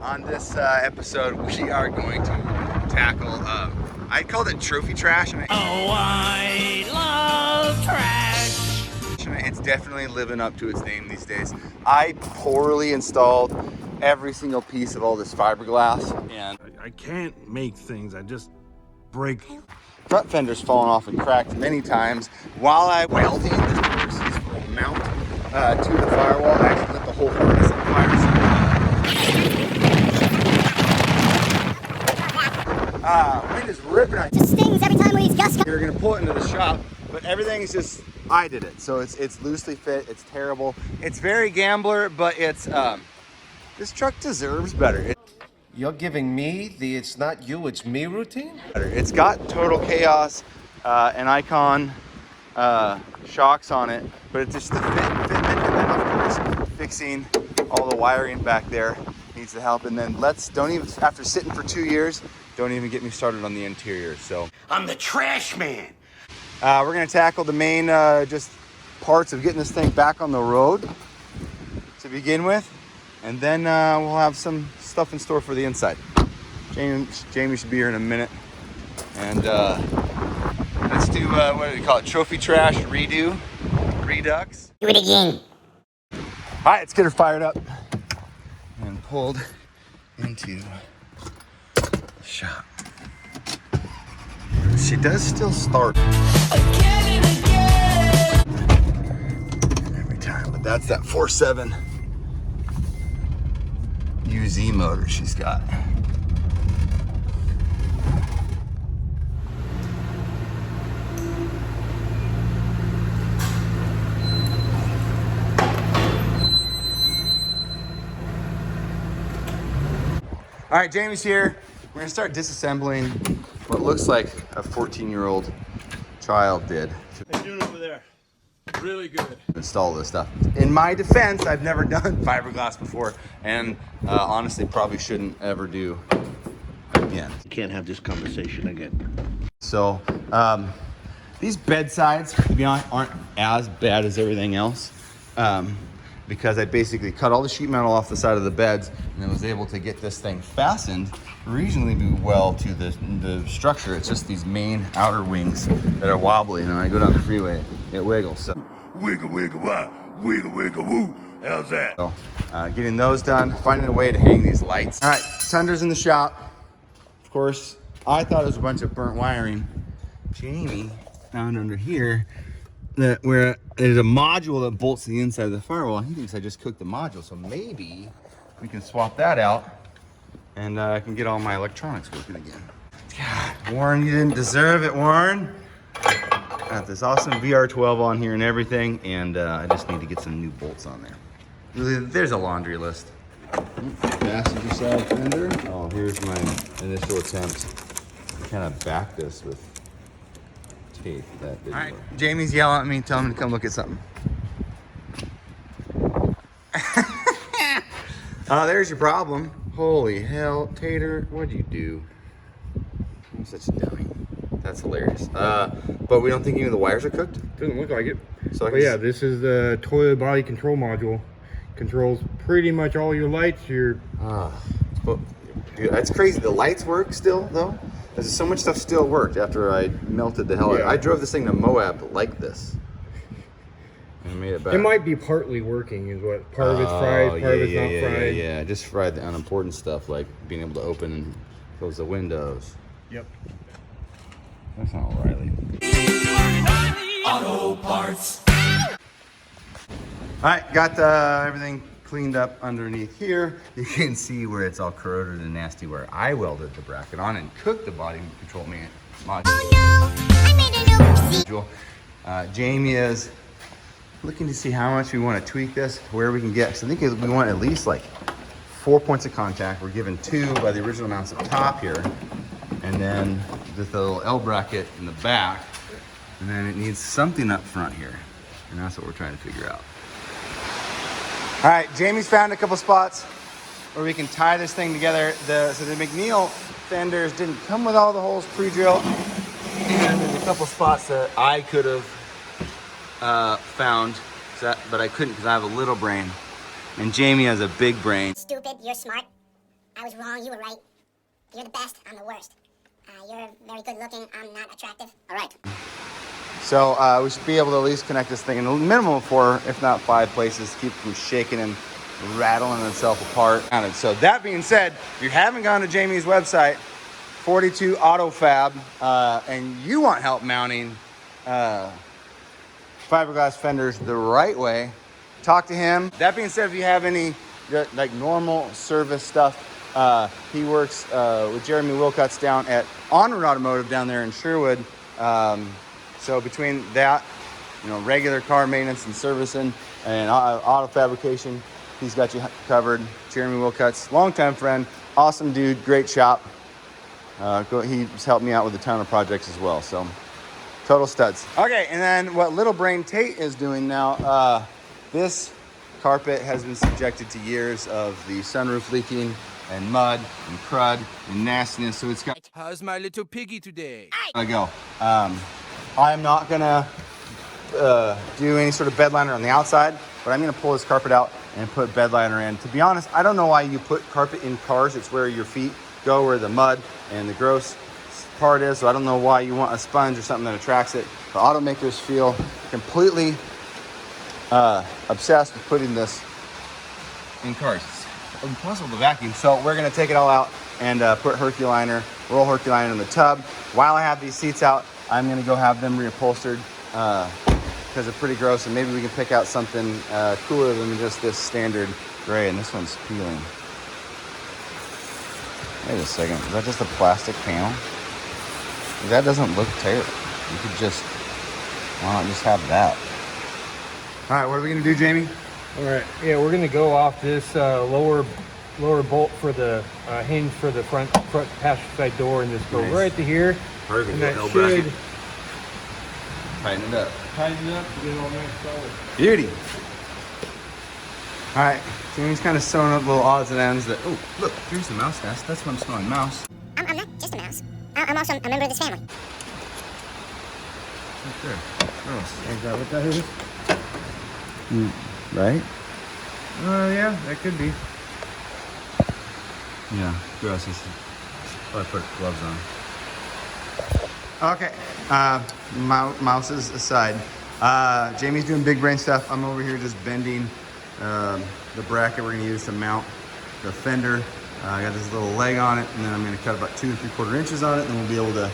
On this episode, we are going to tackle, I called it trophy trash. I love trash. It's definitely living up to its name these days. I poorly installed every single piece of all this fiberglass, and I can't make things, I just break. Front fender's fallen off and cracked many times. While I welding this piece for a mount to the firewall, I actually lit the whole harness on fire. Wind is ripping. It just stings every time we use gust. You're gonna pull it into the shop, but everything is just, I did it. So it's loosely fit, it's terrible. It's very gambler, but it's, this truck deserves better. You're giving me the it's not you, it's me routine? It's got total chaos and icon shocks on it, but it's just the fitment, and then of course fixing all the wiring back there needs the help. And then don't even, after sitting for 2 years, don't even get me started on the interior. So I'm the trash man. we're gonna tackle the main just parts of getting this thing back on the road to begin with, and then we'll have some stuff in store for the inside. Jamie should be here in a minute, and let's do what do we call it? Trophy trash redo, redux. Do it again. All right, let's get her fired up and pulled into the shop. She does still start Again and again. every time, but that's that 4.7 UZ motor she's got. All right, Jamie's here. We're gonna start disassembling what looks like a 14-year-old child did How you doing over there? Really good. install this stuff. In my defense, I've never done fiberglass before, and honestly probably shouldn't ever do again. You can't have this conversation again. So these bed sides, to be honest, aren't as bad as everything else, because I basically cut all the sheet metal off the side of the beds and then was able to get this thing fastened reasonably well to the structure. It's just these main outer wings that are wobbly, and when I go down the freeway, it wiggles. So, Wiggle, wiggle, wah, wiggle, wiggle, woo. How's that? so getting those done, finding a way to hang these lights. All right, Tundra's in the shop. Of course, I thought it was a bunch of burnt wiring. Jamie found under here that where there's a module that bolts to the inside of the firewall. He thinks I just cooked the module, so maybe we can swap that out and I can get all my electronics working again. God, Warren, you didn't deserve it, Warren. Got this awesome VR12 on here and everything, and I just need to get some new bolts on there. Really, there's a laundry list. Passenger side fender. Oh, here's my initial attempt to kind of back this with tape. That didn't work. Jamie's yelling at me, telling me to come look at something. Oh, there's your problem. Holy hell, Tater, what'd you do? I'm such a dummy. That's hilarious. But we don't think any of the wires are cooked? Doesn't look like it. So But yeah, this is the toilet body control module. Controls pretty much all your lights. Dude, that's crazy. The lights work still, though? There's so much stuff still worked after I melted the hell out. Yeah. I drove this thing to Moab like this. And made it back. It might be partly working, is what. Part of it's fried, part of it's not fried. Yeah, I just fried the unimportant stuff, like being able to open and close the windows. Yep. That's not O'Reilly. Auto parts. All right, got everything cleaned up underneath here. You can see where it's all corroded and nasty where I welded the bracket on and cooked the body control module. Oh no, I made a new Jamie is looking to see how much we want to tweak this, where we can get. Because I think we want at least like 4 points of contact. We're given 2 by the original mounts up top here. And then with the little L bracket in the back. And then it needs something up front here. And that's what we're trying to figure out. All right, Jamie's found a couple spots where we can tie this thing together. So the McNeil fenders didn't come with all the holes pre-drilled. And there's a couple spots that I could have found, but I couldn't because I have a little brain. And Jamie has a big brain. Stupid, you're smart. I was wrong, you were right. You're the best, I'm the worst. You're very good looking, I'm not attractive. All right. So we should be able to at least connect this thing in a minimum of 4, if not 5 places, keep it from shaking and rattling itself apart. So that being said, if you haven't gone to Jamie's website, 42 AutoFab, and you want help mounting fiberglass fenders the right way, talk to him. That being said, if you have any like normal service stuff, he works with Jeremy Wilcuts down at Onward Automotive down there in Sherwood. So between that, you know, regular car maintenance and servicing and auto fabrication, he's got you covered. Jeremy Wilcuts, longtime friend, awesome dude, great shop. He's helped me out with a ton of projects as well. So total studs. Okay, and then what Little Brain Tate is doing now, this carpet has been subjected to years of the sunroof leaking and mud and crud and nastiness. So it's got. How's my little piggy today? Gotta go. I'm not gonna do any sort of bed liner on the outside, but I'm gonna pull this carpet out and put bed liner in. To be honest, I don't know why you put carpet in cars. It's where your feet go, where the mud and the gross part is. So I don't know why you want a sponge or something that attracts it. The automakers feel completely obsessed with putting this in cars. It's impossible to vacuum. So we're gonna take it all out and put Herculiner, roll Herculiner in the tub. While I have these seats out, I'm gonna go have them reupholstered because they're pretty gross, and maybe we can pick out something cooler than just this standard gray. And this one's peeling. Wait a second, is that just a plastic panel? That doesn't look terrible. You could just, why not just have that? All right, what are we gonna do, Jamie? All right, yeah, we're gonna go off this lower bolt for the hinge for the front passenger side door, and just go Nice. right to here. Perfect. And that No should bracket. Tighten it up. tighten it up to get it all nice solid. Beauty. All right, Jamie's kind of sewing up little odds and ends that, oh, look, here's the mouse nest. That's what I'm smelling, mouse. I'm not just a mouse. I'm also a member of this family. Right there. Gross. Is that what that is? Right? Yeah, that could be. Yeah, gross. I put gloves on. Okay, mouses aside. Jamie's doing big brain stuff. I'm over here just bending the bracket we're gonna use to mount the fender. I got this little leg on it, and then I'm gonna cut about 2 3/4 inches on it, and then we'll be able to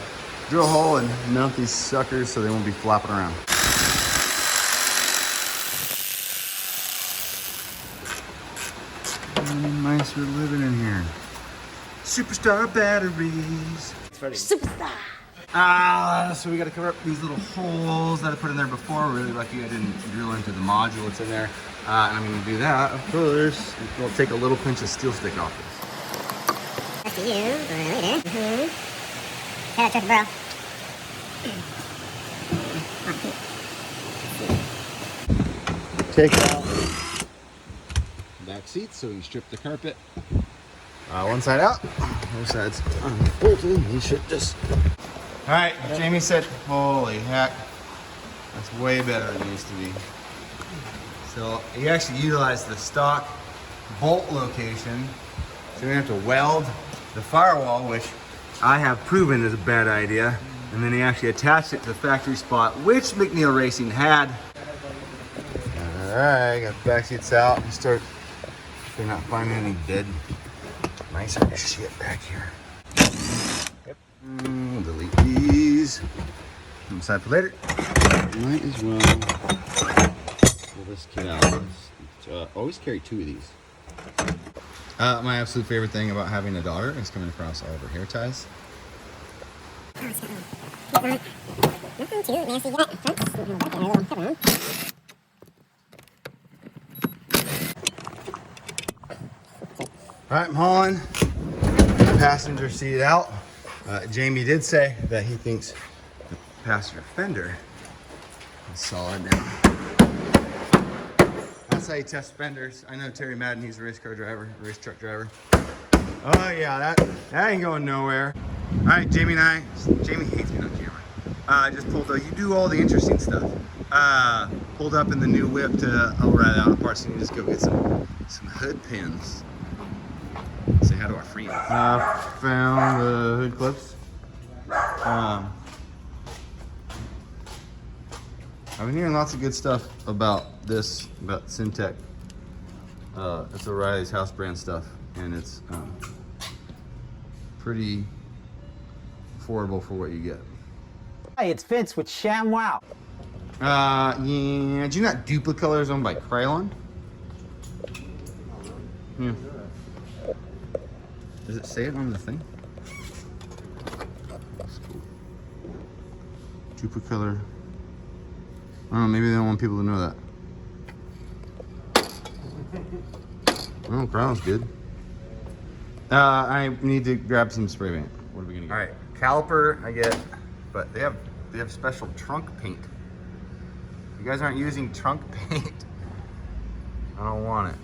drill a hole and mount these suckers so they won't be flopping around. Mice are living in here. Superstar batteries. Superstar. So we got to cover up these little holes that I put in there before. Really lucky I didn't drill into the module that's in there. And I'm going to do that, of course. We'll take a little pinch of steel stick off this. That's to you, right there. Mm-hmm. Yeah, bro. Take out back seats so we can strip the carpet. One side out, both sides unbolted. You should just. All right, Jamie said, holy heck, that's way better than it used to be. So he actually utilized the stock bolt location. So we have to weld the firewall, which I have proven is a bad idea. And then he actually attached it to the factory spot, which McNeil Racing had. All right, got the back seats out. You start, if they're not finding any dead mice or shit back here. Yep. Delete these. Aside for later. Might as well pull this kid out. Always carry 2 of these. My absolute favorite thing about having a daughter is coming across all of her hair ties. Nothing too nasty yet. All right, I'm hauling the passenger seat out. Jamie did say that he thinks the passenger fender is solid now. That's how you test fenders. I know Terry Madden, he's a race truck driver. Oh yeah, that ain't going nowhere. All right, Jamie hates me on camera. Just pulled up, you do all the interesting stuff. Pulled up in the new whip to O'Reilly Auto Parts, and you just go get some hood pins. Say hi to our friends. Found the hood clips. I've been hearing lots of good stuff about this, about Syntec. It's O'Reilly's house brand stuff, and it's pretty affordable for what you get. Hey, it's Vince with ShamWow. Yeah, do you not Duplicolor is owned by Krylon? Yeah. Does it say it on the thing? That's cool. Duplicolor. I don't know, maybe they don't want people to know that. Oh, Krylon's good. I need to grab some spray paint. What are we gonna get? All right, caliper I get, but they have special trunk paint. If you guys aren't using trunk paint, I don't want it.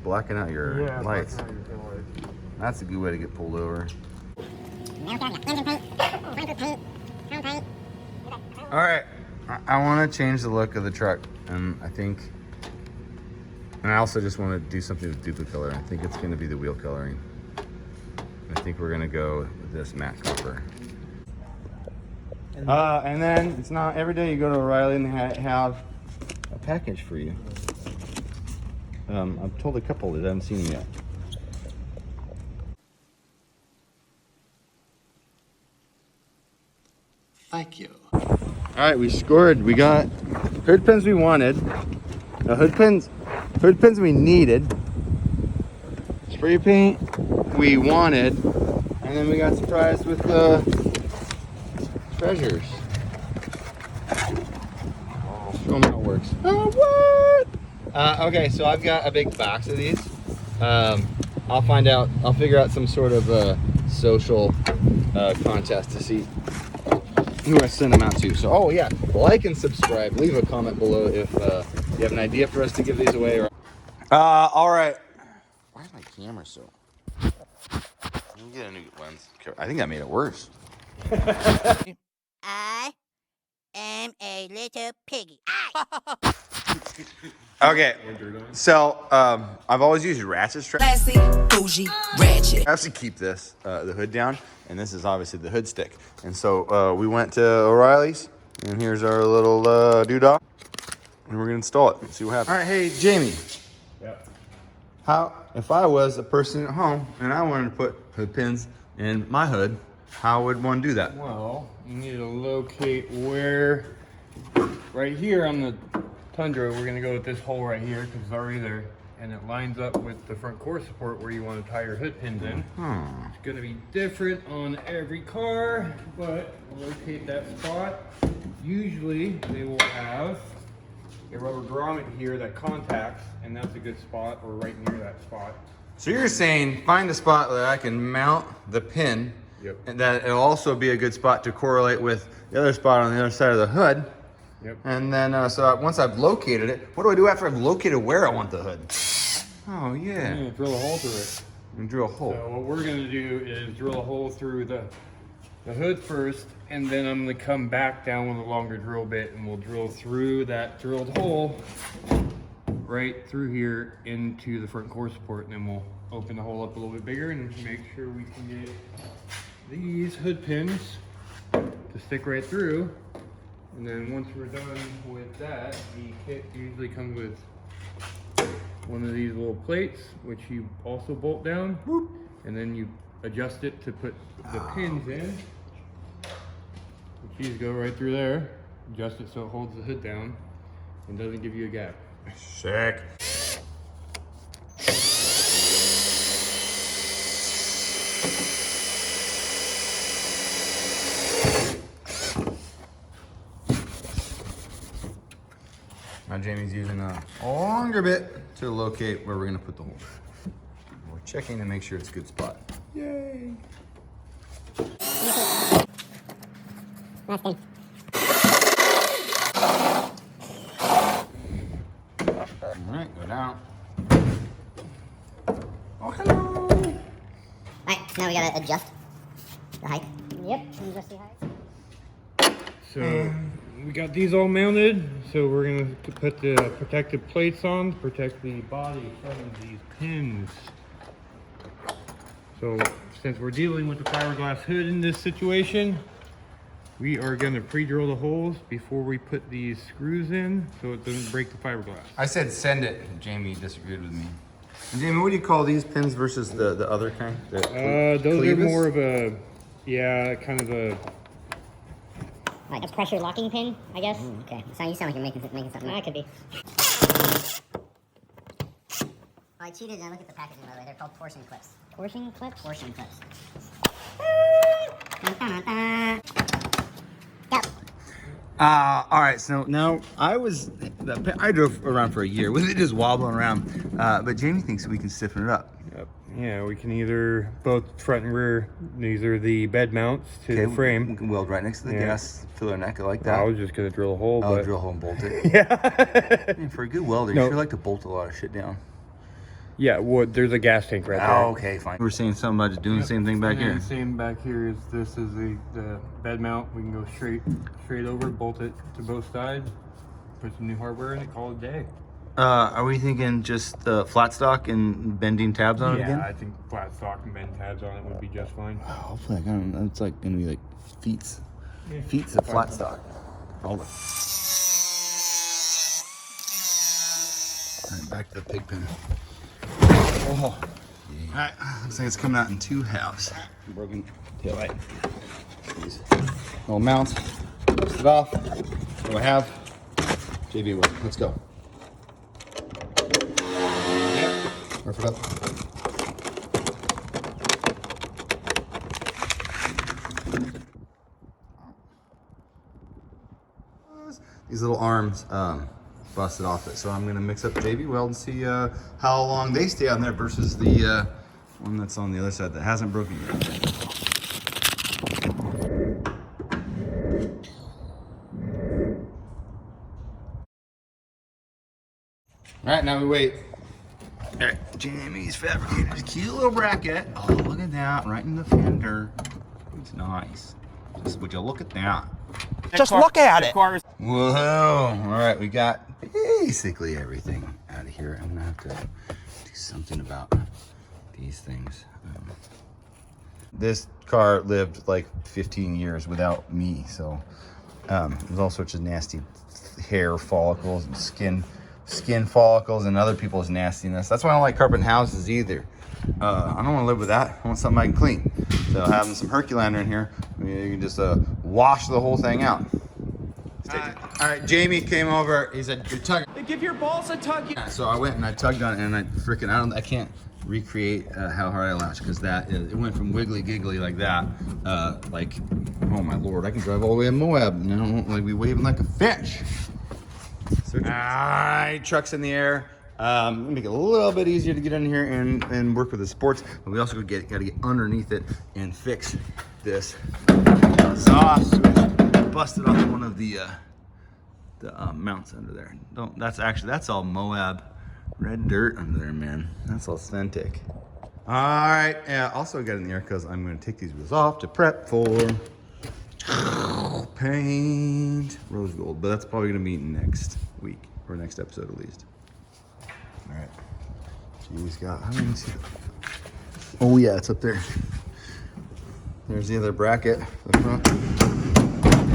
Blacking out your lights. That's a good way to get pulled over. All right, I want to change the look of the truck, and I also just want to do something with Duplicolor. I think it's going to be the wheel coloring. I think we're going to go with this matte copper. And then it's not every day you go to O'Reilly and they have a package for you. I've told a couple that haven't seen them yet. Thank you. All right, we scored. We got hood pins we wanted, hood pins we needed, spray paint we wanted, and then we got surprised with the treasures. Show them how it works. Oh, what? Okay, so I've got a big box of these. I'll figure out some sort of social contest to see who I send them out to. So, oh yeah, like and subscribe. Leave a comment below if you have an idea for us to give these away. All right. Why is my camera so? Let me get a new lens. I think that made it worse. I am a little piggy. Okay, so I've always used ratchet strap. Classy, bougie, ratchet. I actually keep this, the hood down, and this is obviously the hood stick. And so we went to O'Reilly's, and here's our little doodah, and we're gonna install it and see what happens. All right, hey Jamie. Yep. How, if I was a person at home and I wanted to put hood pins in my hood, how would one do that? Well, you need to locate where, right here on the Tundra, we're gonna go with this hole right here because it's already there, and it lines up with the front core support where you want to tie your hood pins in. It's gonna be different on every car, but locate that spot. Usually they will have a rubber grommet here that contacts, and that's a good spot, or right near that spot. So you're saying find a spot that I can mount the pin, Yep. and that it'll also be a good spot to correlate with the other spot on the other side of the hood. Yep. And then, so once I've located it, what do I do after I've located where I want the hood? Oh, You're yeah. gonna drill a hole through it. And drill a hole. So what we're gonna do is drill a hole through the hood first, and then I'm gonna come back down with a longer drill bit, and we'll drill through that drilled hole right through here into the front core support, and then we'll open the hole up a little bit bigger and make sure we can get these hood pins to stick right through. And then once we're done with that, the kit usually comes with one of these little plates, which you also bolt down. Whoop. And then you adjust it to put the pins in. These go right through there. Adjust it so it holds the hood down and doesn't give you a gap. Sick. Now Jamie's using a longer bit to locate where we're gonna put the hole. We're checking to make sure it's a good spot. Yay! Last thing. All right, go down. Oh, hello. Alright, so now we gotta adjust the height. Yep, adjust the height. So we got these all mounted. So we're gonna put the protective plates on to protect the body from these pins. So since we're dealing with the fiberglass hood in this situation, we are going to pre-drill the holes before we put these screws in so it doesn't break the fiberglass. I said send it. Jamie disagreed with me. And Jamie, what do you call these pins versus the other kind? Those are more of a, yeah, kind of a... Like a pressure locking pin, I guess? Okay. So you sound like you're making something. That could be. I cheated and I looked at the packaging, by the way. They're called torsion clips. Torsion clips? Torsion clips. Go. All right, so now I drove around for a year with it just wobbling around, but Jamie thinks we can stiffen it up. Yep. Yeah, we can either, both front and rear, these are the bed mounts to the frame. We can weld right next to the gas filler neck. I like that. I was just going to drill a hole, but... drill a hole and bolt it. Yeah. Man, for a good welder, you sure like to bolt a lot of shit down. Yeah, well, there's a gas tank right there. Oh, okay, fine. We were saying something about just doing the same thing back here. Same back here is this is the bed mount. We can go straight over, bolt it to both sides, put some new hardware in it, call it a day. Are we thinking just flat stock and bending tabs on it again? Yeah, I think flat stock and bend tabs on it would be just fine. Hopefully, it's like gonna be like feet of flat stock. Hold on. All right, back to the pig pen. Oh, yeah. All right, looks like it's coming out in two halves. Broken tail light. These little mounts. Dust it off. What do I have? JB will. Let's go. Rough it up. These little arms busted off it, so I'm gonna mix up JB weld and see how long they stay on there versus the one that's on the other side that hasn't broken yet. All right, now we wait. All right, Jamie's fabricated a cute little bracket. Oh, look at that, right in the fender. It's nice. Just would you look at that? Just look at it. Whoa! All right, we got basically everything out of here. I'm gonna have to do something about these things. This car lived like 15 years without me, so there's all sorts of nasty hair follicles and skin follicles and other people's nastiness. That's why I don't like carpet houses either. I don't want to live with that. I want something I can clean. So having some Herculander in here, you can just wash the whole thing out. All right, Jamie came over. He said, "You're tugging." Give your balls a tug. Yeah, so I went and I tugged on it, and I can't recreate how hard I latched, because it went from wiggly giggly like that, like, oh my lord, I can drive all the way in Moab and I don't like be waving like a fish. All right, truck's in the air. Make it a little bit easier to get in here and work with the sports, but we also gotta get underneath it and fix this exhaust switch. Busted off one of the mounts under there. That's all Moab red dirt under there, man. That's authentic. All right, yeah, also got in the air because I'm gonna take these wheels off to prep for paint rose gold, but that's probably gonna be next week or next episode at least. All right, Jamie's got, I don't even see it. Oh yeah, it's up there. There's the other bracket for the front.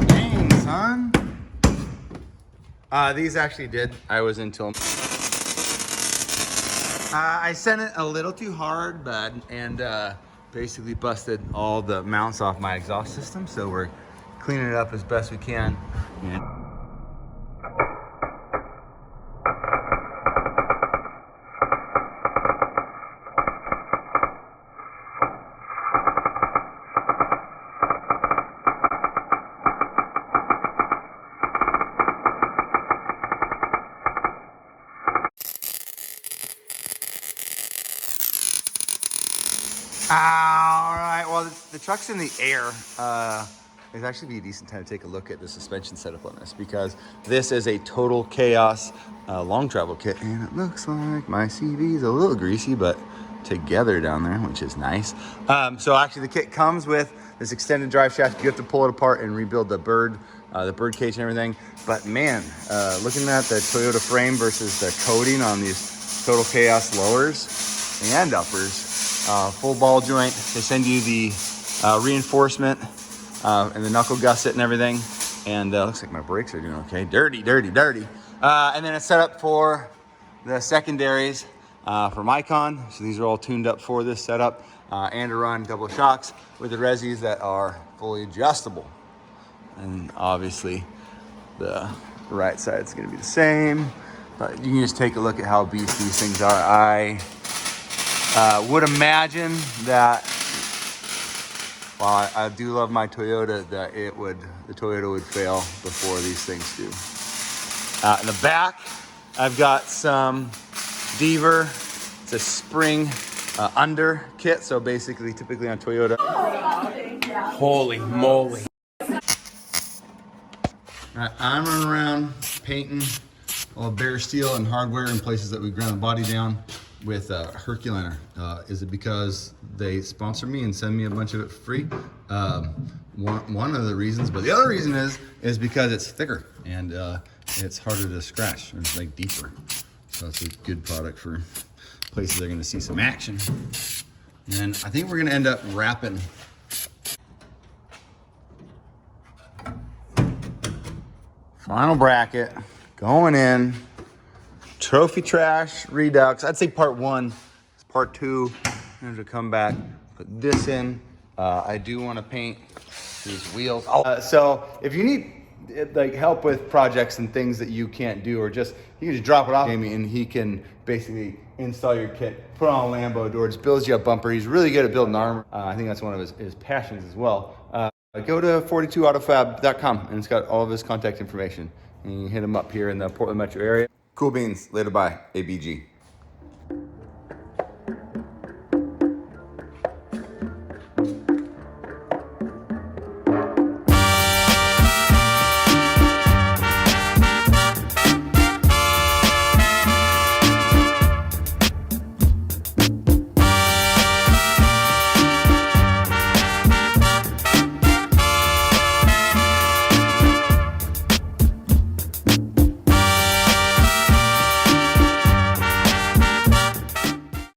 Dang, son. These actually did. I was into them. I sent it a little too hard, bud, and basically busted all the mounts off my exhaust system, so we're cleaning it up as best we can. Yeah. All right, well, the truck's in the air. It'd actually be a decent time to take a look at the suspension setup on this, because this is a total chaos long travel kit, and it looks like my CV's a little greasy, but together down there, which is nice. So actually the kit comes with this extended drive shaft. You have to pull it apart and rebuild the bird cage and everything. But man, looking at the Toyota frame versus the coating on these total chaos lowers and uppers, full ball joint. They send you the reinforcement and the knuckle gusset and everything. And looks like my brakes are doing okay. Dirty, dirty, dirty. And then it's set up for the secondaries from Icon. So these are all tuned up for this setup and to run double shocks with the resis that are fully adjustable. And obviously the right side is gonna be the same, but you can just take a look at how beefy these things are. I would imagine that, while I do love my Toyota, that the Toyota would fail before these things do. In the back, I've got some Deaver. It's a spring under kit, so basically, typically on Toyota. Holy moly. I'm running around painting all bare steel and hardware in places that we ground the body down with Herculiner. Is it because they sponsor me and send me a bunch of it for free? One of the reasons, but the other reason is because it's thicker and it's harder to scratch, or it's like deeper. So it's a good product for places that are gonna see some action. And I think we're gonna end up wrapping final bracket going in. Trophy trash redux. I'd say part 1. Part 2, I'm gonna come back, put this in. I do want to paint these wheels. So if you need like help with projects and things that you can't do, or just you can just drop it off Jamie and he can basically install your kit, put on a Lambo door, just builds you a bumper. He's really good at building armor. I think that's one of his passions as well. Go to 42autofab.com and it's got all of his contact information. And you can hit him up here in the Portland metro area. Cool beans. Later, bye. ABG.